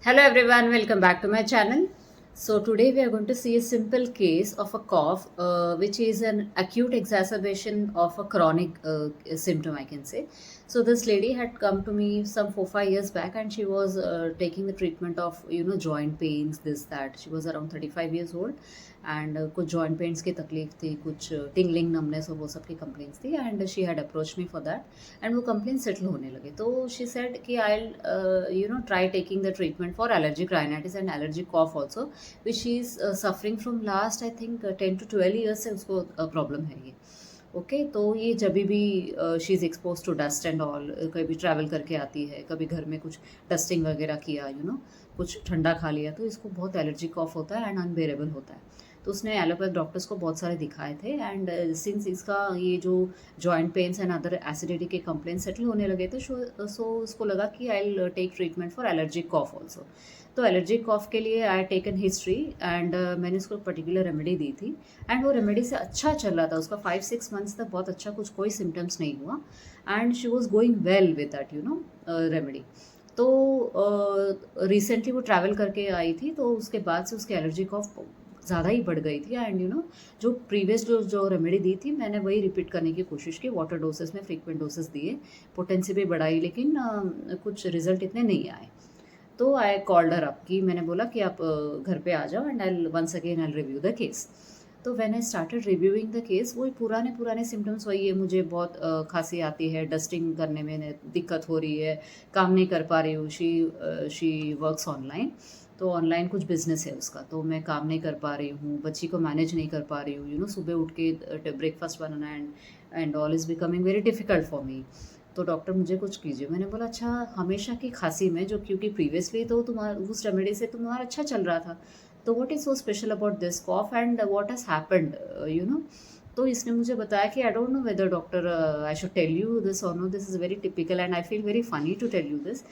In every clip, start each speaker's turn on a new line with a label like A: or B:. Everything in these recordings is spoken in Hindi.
A: Hello everyone, welcome back to my channel. So today we are going to see a simple case of a cough, which is an acute exacerbation of a chronic symptom, I can say. So this lady had come to me some 4 5 years back, and she was taking the treatment of joint pains, this that. She was around 35 years old, and कुछ joint pains की तकलीफ थी, कुछ tingling numbness और वो सब की complaints थी, and she had approached me for that. And वो कंप्लेन सेटल होने लगे, तो शी सेड कि I try taking the treatment for allergic rhinitis and allergic cough also, which she is suffering from last I think 10 to 12 years से उसको प्रॉब्लम है ये. ओके तो ये जब भी she is expose to dust and all, कभी ट्रैवल करके आती है, कभी घर में कुछ डस्टिंग वगैरह किया, कुछ ठंडा खा लिया, तो इसको बहुत एलर्जी कॉफ होता है एंड अनबेरेबल होता है. तो उसने एलोपैथ डॉक्टर्स को बहुत सारे दिखाए थे, एंड सिंस इसका ये जो joint pains and other acidity के कंप्लेंट सेटल होने लगे थे, सो उसको लगा कि I will take treatment for allergic cough also. तो एलर्जिक कॉफ के लिए आई टेकन हिस्ट्री, एंड मैंने उसको पर्टिकुलर रेमेडी दी थी, एंड वो रेमेडी से अच्छा चल रहा था उसका. 5 6 मंथ्स तक बहुत अच्छा, कुछ कोई सिम्टम्स नहीं हुआ, and she was going well with that remedy. तो रिसेंटली वो ट्रैवल करके आई थी, तो उसके बाद से उसकी एलर्जी कॉफ ज़्यादा ही बढ़ गई थी, एंड जो प्रीवियस जो रेमेडी दी थी, मैंने वही रिपीट करने की कोशिश की. वाटर डोसेस में फ्रीक्वेंट डोसेस दिए, पोटेंसी भी बढ़ाई, लेकिन कुछ रिजल्ट इतने नहीं आए. तो आई कॉल्ड हर अप कि मैंने बोला कि आप घर पे आ जाओ, and I once again I review the case. तो when I started reviewing the case, वही पुराने पुराने सिम्टम्स वही है. मुझे बहुत खांसी आती है, डस्टिंग करने में दिक्कत हो रही है, काम नहीं कर पा रही हूँ. शी वर्क्स ऑनलाइन, तो ऑनलाइन कुछ बिजनेस है उसका, तो मैं काम नहीं कर पा रही हूँ, बच्ची को मैनेज नहीं कर पा रही हूँ. सुबह उठ के breakfast banana and all is becoming very difficult for me. तो डॉक्टर मुझे कुछ कीजिए. मैंने बोला अच्छा, हमेशा की खांसी में जो, क्योंकि प्रीवियसली तो तुम्हारा उस रेमेडी से तुम्हारा अच्छा चल रहा था, तो what is so special about this cough and what has happened. तो इसने मुझे बताया कि I don't know whether doctor I should tell you this और no, this is very typical and I feel very funny to tell you this.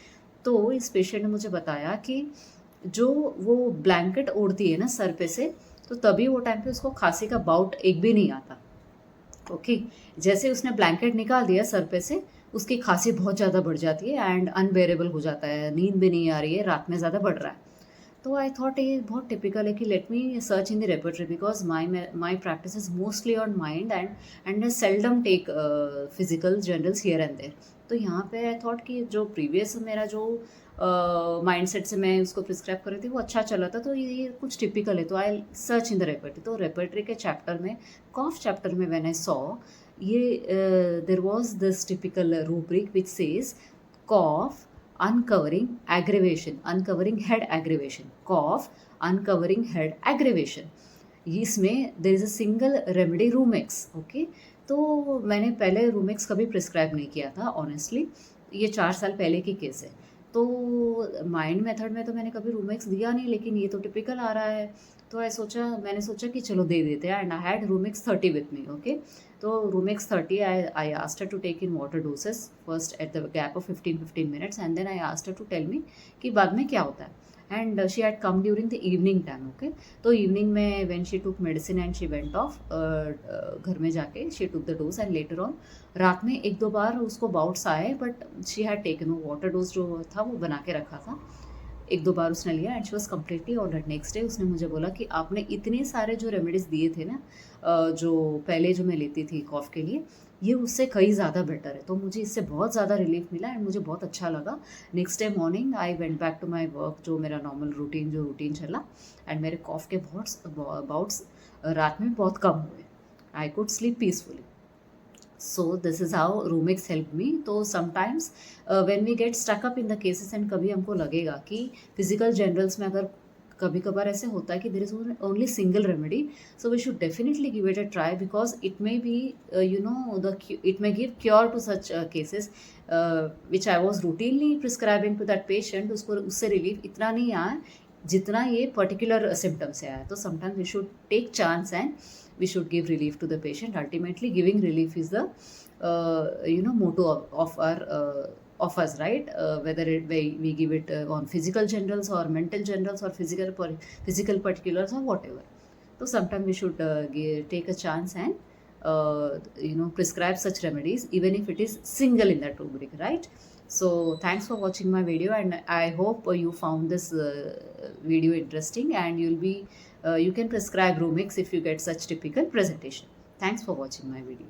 A: तो इस पेशेंट ने मुझे बताया कि जो वो ब्लैंकेट ओढ़ती है ना सर पे से, तो तभी वो टाइम पे उसको खांसी का बाउट एक भी नहीं आता. ओके, जैसे उसने ब्लैंकेट निकाल दिया सर पे से, उसकी खांसी बहुत ज़्यादा बढ़ जाती है एंड अनबेरेबल हो जाता है, नींद भी नहीं आ रही है, रात में ज़्यादा बढ़ रहा है. तो आई थॉट ये बहुत टिपिकल है कि let me search in the repertory, because my practice is mostly on mind and I seldom take physical generals here and there. तो यहाँ पे आई थॉट कि जो प्रीवियस मेरा जो माइंडसेट से मैं उसको प्रिस्क्राइब कर रही थी वो अच्छा चला था, तो ये कुछ टिपिकल है. तो I search in the repertory. तो रेपर्टरी के चैप्टर में, कॉफ चैप्टर में, व्हेन आई सॉ ये there was this typical rubric which says cough uncovering aggravation, uncovering head aggravation, cough uncovering head aggravation. इसमें there is a single remedy Rumex. Okay, तो मैंने पहले रूमेक्स कभी प्रिस्क्राइब नहीं किया था ऑनेस्टली, ये 4 साल पहले की केस है. तो माइंड मेथड में तो मैंने कभी रूमेक्स दिया नहीं, लेकिन ये तो टिपिकल आ रहा है, तो मैंने सोचा कि चलो दे देते हैं. And I had Rumex 30 with me. Okay, तो Rumex 30 I asked her to take in water doses first at the gap of 15 minutes, and then I asked her to tell me कि बाद में क्या होता है. And she had come during the evening time. Okay, तो इवनिंग में when she took medicine and she went off, घर में जाके she took the dose, and later on रात में 1 2 बार उसको बाउट्स आए, बट शी हैड टेकन वो वाटर डोज जो था वो बना के रखा था. 1 2 बार उसने लिया and she was completely ordered. Next day उसने मुझे बोला कि आपने इतने सारे जो रेमेडीज़ दिए थे ना, जो पहले जो मैं लेती थी कॉफ के लिए, ये उससे कई ज़्यादा बेटर है. तो मुझे इससे बहुत ज़्यादा रिलीफ मिला एंड मुझे बहुत अच्छा लगा. Next day morning I went back to my work, जो मेरा नॉर्मल रूटीन चला, एंड मेरे कॉफ के बहुत बाउट्स रात में बहुत कम हुए. I could sleep peacefully. So this is how Rumex help me. तो sometimes when we get stuck up in the cases, and कभी हमको लगेगा कि फिजिकल जनरल्स में अगर कभी कभार ऐसे होता है कि there is only single remedy, so we should definitely give it a try, because it may be it may give cure to such cases which I was routinely prescribing to that patient. उसको उससे रिलीफ इतना नहीं आया जितना ये पर्टिकुलर सिम्टम से आया. तो sometimes we should take chance and we should give relief to the patient. Ultimately, giving relief is the motto of our of us, right? Whether we give it on physical generals or mental generals or physical particulars or whatever. So sometimes we should take a chance and prescribe such remedies, even if it is single in that rubric, right? So thanks for watching my video, and I hope you found this video interesting, and you can prescribe Rumix if you get such typical presentation. Thanks for watching my video.